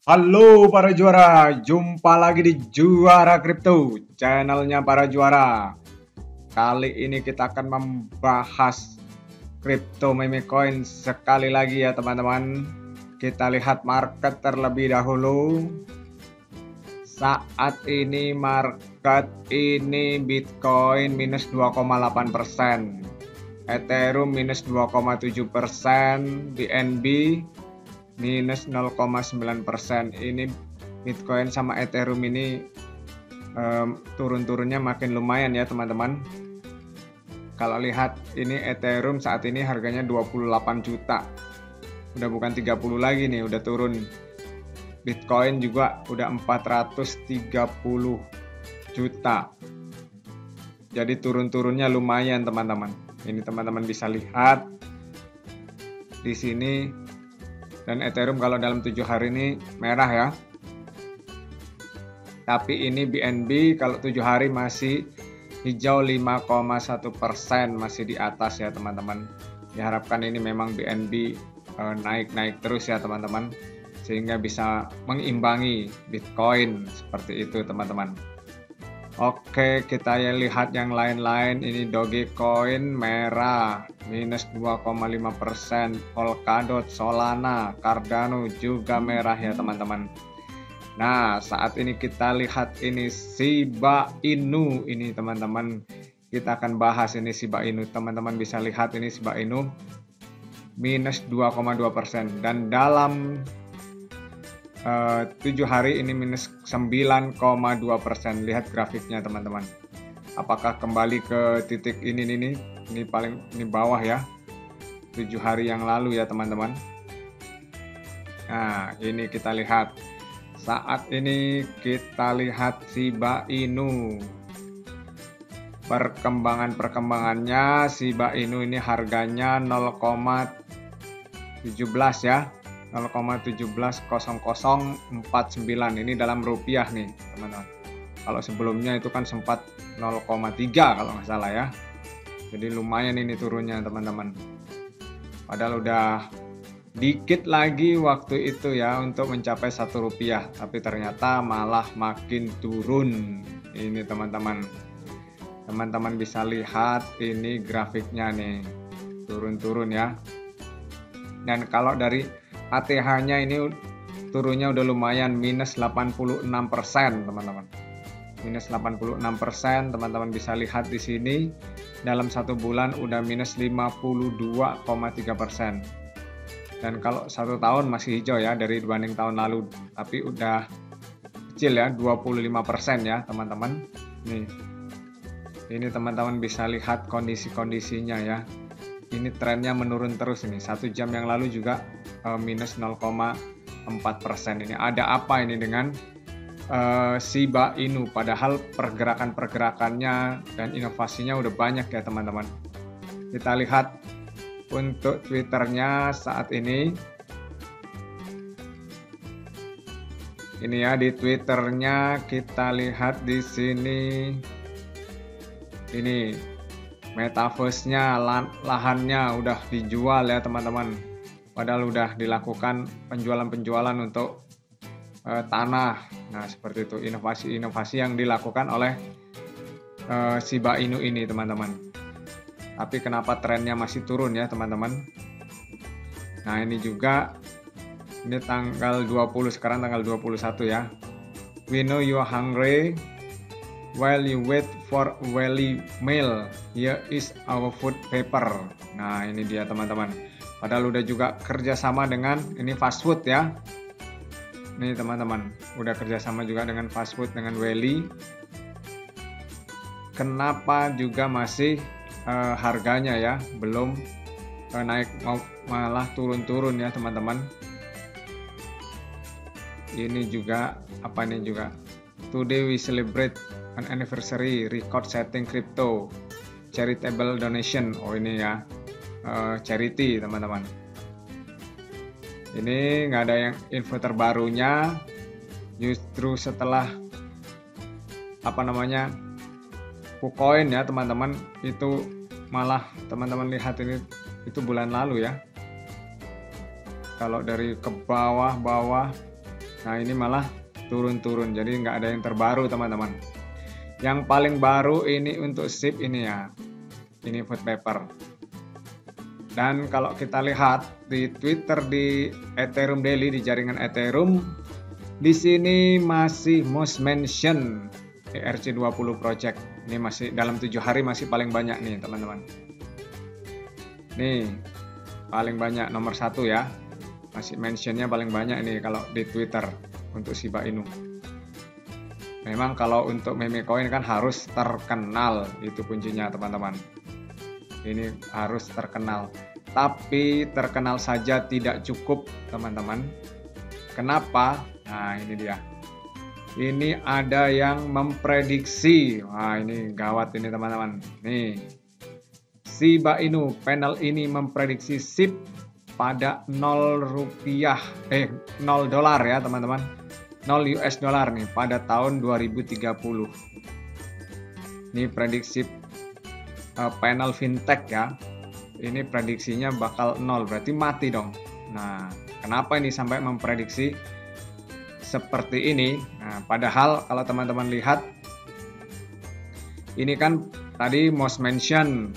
Halo para juara, jumpa lagi di Juara Kripto, channelnya para juara. Kali ini kita akan membahas kripto meme coin sekali lagi ya teman-teman. Kita lihat market terlebih dahulu. Saat ini market ini Bitcoin minus 2,8%, Ethereum minus 2,7%, BNB minus 0,9%. Ini Bitcoin sama Ethereum ini turun-turunnya makin lumayan ya teman-teman. Kalau lihat ini Ethereum saat ini harganya 28 juta. Udah bukan 30 lagi nih, udah turun. Bitcoin juga udah 430 juta. Jadi turun-turunnya lumayan teman-teman. Ini teman-teman bisa lihat di sini. Dan Ethereum kalau dalam 7 hari ini merah ya. Tapi ini BNB kalau 7 hari masih hijau 5,1%, masih di atas ya teman-teman. Diharapkan ini memang BNB naik-naik terus ya teman-teman, sehingga bisa mengimbangi Bitcoin seperti itu teman-teman. Oke, kita lihat yang lain-lain. Ini Dogecoin merah minus 2,5%, Polkadot, Solana, Cardano juga merah ya teman-teman. Nah, saat ini kita lihat ini Shiba Inu ini teman-teman. Kita akan bahas ini Shiba Inu. Teman-teman bisa lihat ini Shiba Inu minus 2,2%, dan dalam 7 hari ini minus 9,2%. Lihat grafiknya teman-teman. Apakah kembali ke titik ini paling ini bawah ya, 7 hari yang lalu ya teman-teman. Nah, ini kita lihat saat ini, kita lihat Shiba Inu perkembangannya. Shiba Inu ini harganya 0,17 ya, 0,170049 ini dalam rupiah nih teman-teman. Kalau sebelumnya itu kan sempat 0,3 kalau nggak salah ya. Jadi lumayan ini turunnya teman-teman. Padahal udah dikit lagi waktu itu ya untuk mencapai 1 rupiah, tapi ternyata malah makin turun ini teman-teman. Teman-teman bisa lihat ini grafiknya nih, turun-turun ya. Dan kalau dari ATH-nya ini turunnya udah lumayan, minus 86% teman-teman. Minus 86%, teman-teman bisa lihat di sini dalam 1 bulan udah minus 52,3%. Dan kalau 1 tahun masih hijau ya dari dibanding tahun lalu, tapi udah kecil ya, 25% ya teman-teman. Nih, ini teman-teman bisa lihat kondisi-kondisinya ya. Ini trennya menurun terus ini. 1 jam yang lalu juga minus 0,4%. Ini ada apa ini dengan Shiba Inu? Padahal pergerakannya dan inovasinya udah banyak ya teman-teman. Kita lihat untuk Twitternya saat ini. Ini ya, di Twitternya kita lihat di sini. Ini metaverse-nya, lahannya udah dijual ya teman-teman. Padahal udah dilakukan penjualan untuk tanah. Nah, seperti itu inovasi-inovasi yang dilakukan oleh Shiba Inu ini teman-teman. Tapi kenapa trennya masih turun ya teman-teman? Nah, ini juga ini tanggal 20, sekarang tanggal 21 ya. We know you are hungry. While you wait for Wally meal, here is our food paper. Nah, ini dia teman-teman. Padahal udah juga kerjasama dengan ini fast food ya. Nih teman-teman, udah kerjasama juga dengan fast food, dengan Wally. Kenapa juga masih harganya ya belum naik, malah turun-turun ya teman-teman. Ini juga apa ini juga, today we celebrate an anniversary record setting crypto charitable donation. Oh ini ya, charity teman-teman. Ini nggak ada yang info terbarunya, justru setelah apa namanya KuCoin ya teman-teman, itu malah teman-teman lihat ini itu bulan lalu ya. Kalau dari ke bawah Nah ini malah turun-turun, jadi nggak ada yang terbaru teman-teman. Yang paling baru ini untuk SIP ini ya, ini Food Paper. Dan kalau kita lihat di Twitter, di Ethereum Daily, di jaringan Ethereum, di sini masih most mention ERC20 project. Ini masih dalam 7 hari masih paling banyak nih teman-teman. Nih paling banyak nomor 1 ya, masih mentionnya paling banyak nih kalau di Twitter untuk Shiba Inu. Memang kalau untuk meme coin kan harus terkenal, itu kuncinya teman-teman. Ini harus terkenal, tapi terkenal saja tidak cukup teman-teman. Kenapa? Nah ini dia. Ini ada yang memprediksi. Wah ini gawat ini teman-teman. Nih Shiba Inu panel ini memprediksi SIP pada 0 dolar ya teman-teman, 0 US dollar nih pada tahun 2030. Ini prediksi panel fintech ya, ini prediksinya bakal 0, berarti mati dong. Nah kenapa ini sampai memprediksi seperti ini? Nah padahal kalau teman-teman lihat ini kan tadi most mention,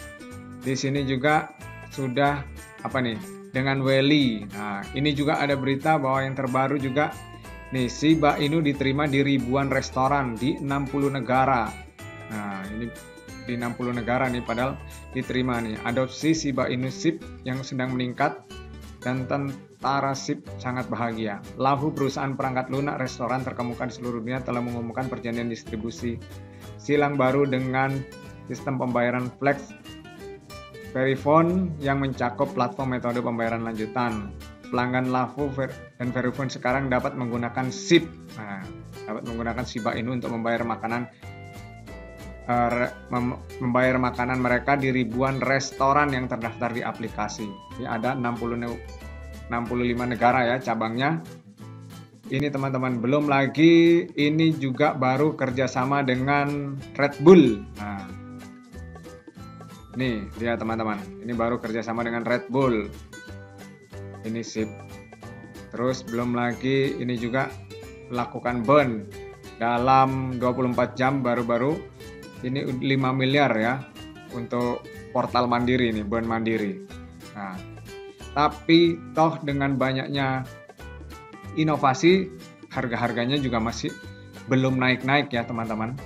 di sini juga sudah apa nih dengan Weli. Nah ini juga ada berita bahwa yang terbaru juga nih Shiba Inu diterima di ribuan restoran di 60 negara. Nah ini di 60 negara nih padahal diterima nih. Adopsi Shiba Inu SIP yang sedang meningkat dan tentara SIP sangat bahagia. Lahu perusahaan perangkat lunak restoran terkemuka di seluruh dunia telah mengumumkan perjanjian distribusi silang baru dengan sistem pembayaran Flex Verifone yang mencakup platform metode pembayaran lanjutan. Pelanggan Lahu dan Verifone sekarang dapat menggunakan SIP, dapat menggunakan Shiba Inu untuk membayar makanan mereka di ribuan restoran yang terdaftar di aplikasi. Ini ada 65 negara ya cabangnya. Ini teman-teman, belum lagi ini juga baru kerjasama dengan Red Bull. Nah, nih dia teman-teman, ini baru kerjasama dengan Red Bull. Ini SIP. Terus belum lagi ini juga lakukan burn dalam 24 jam baru-baru ini 5 miliar ya untuk portal mandiri nih, burn mandiri. Nah, tapi toh dengan banyaknya inovasi, harga-harganya juga masih belum naik-naik ya teman-teman.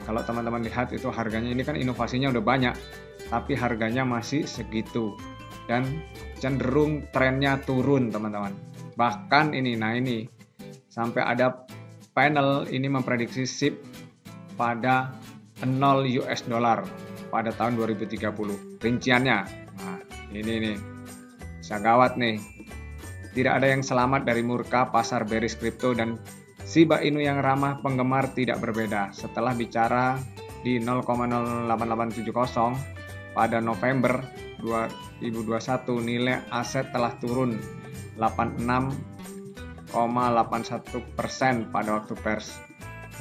Kalau teman-teman lihat itu harganya, ini kan inovasinya udah banyak, tapi harganya masih segitu dan cenderung trennya turun teman-teman. Bahkan ini, nah ini sampai ada panel ini memprediksi SIP pada 0 US dollar pada tahun 2030 rinciannya. Nah ini nih bisa gawat nih. Tidak ada yang selamat dari murka pasar bearish kripto, dan Shiba Inu yang ramah penggemar tidak berbeda. Setelah bicara di 0,08870 pada November 2021, nilai aset telah turun 86,81% pada waktu pers,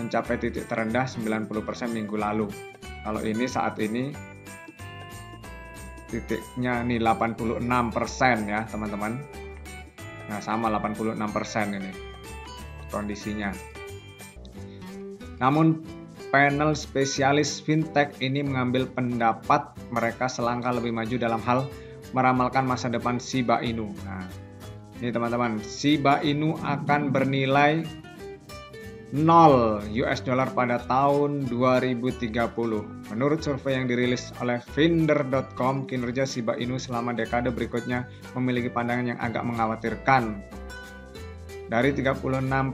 mencapai titik terendah 90% minggu lalu. Kalau ini saat ini titiknya nih 86% ya teman-teman. Nah sama 86% ini kondisinya. Namun panel spesialis fintech ini mengambil pendapat mereka selangkah lebih maju dalam hal meramalkan masa depan Shiba Inu. Nah ini teman-teman, Shiba Inu akan bernilai 0 US dollar pada tahun 2030. Menurut survei yang dirilis oleh Finder.com, kinerja Shiba Inu selama dekade berikutnya memiliki pandangan yang agak mengkhawatirkan. Dari 36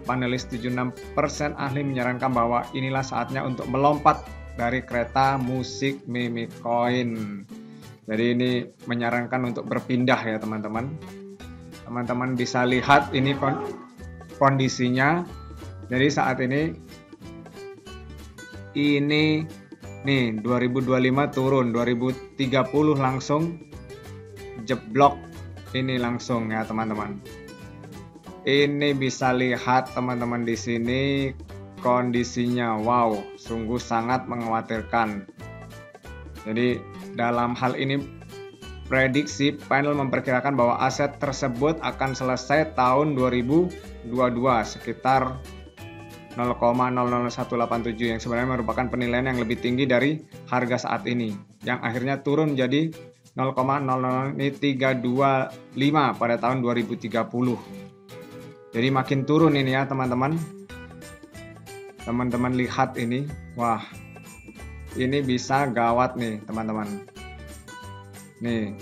panelis, 76% ahli menyarankan bahwa inilah saatnya untuk melompat dari kereta musik meme coin. Jadi ini menyarankan untuk berpindah ya teman-teman. Teman-teman bisa lihat ini kondisinya. Jadi saat ini nih 2025 turun, 2030 langsung jeblok ini langsung ya teman-teman. Ini bisa lihat teman-teman di sini kondisinya, wow, sungguh sangat mengkhawatirkan. Jadi dalam hal ini prediksi panel memperkirakan bahwa aset tersebut akan selesai tahun 2030 sekitar 0,00187 yang sebenarnya merupakan penilaian yang lebih tinggi dari harga saat ini yang akhirnya turun jadi 0,00325 pada tahun 2030. Jadi makin turun ini ya teman-teman. Teman-teman lihat ini, wah ini bisa gawat nih teman-teman. Nih,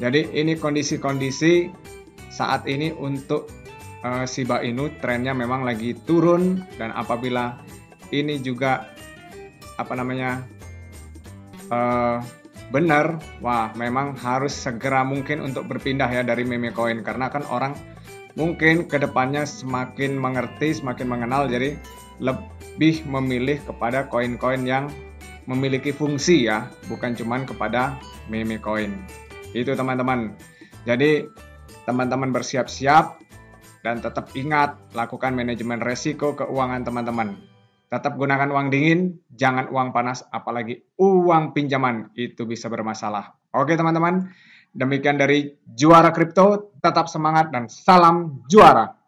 jadi ini kondisi-kondisi saat ini untuk Shiba Inu trennya memang lagi turun, dan apabila ini juga benar, wah memang harus segera mungkin untuk berpindah ya dari meme coin, karena kan orang mungkin kedepannya semakin mengerti, semakin mengenal, jadi lebih memilih kepada koin-koin yang memiliki fungsi ya, bukan cuman kepada meme coin. Itu teman-teman. Jadi teman-teman bersiap-siap dan tetap ingat lakukan manajemen resiko keuangan teman-teman. Tetap gunakan uang dingin, jangan uang panas, apalagi uang pinjaman, itu bisa bermasalah. Oke teman-teman, demikian dari Juara Kripto, tetap semangat dan salam juara.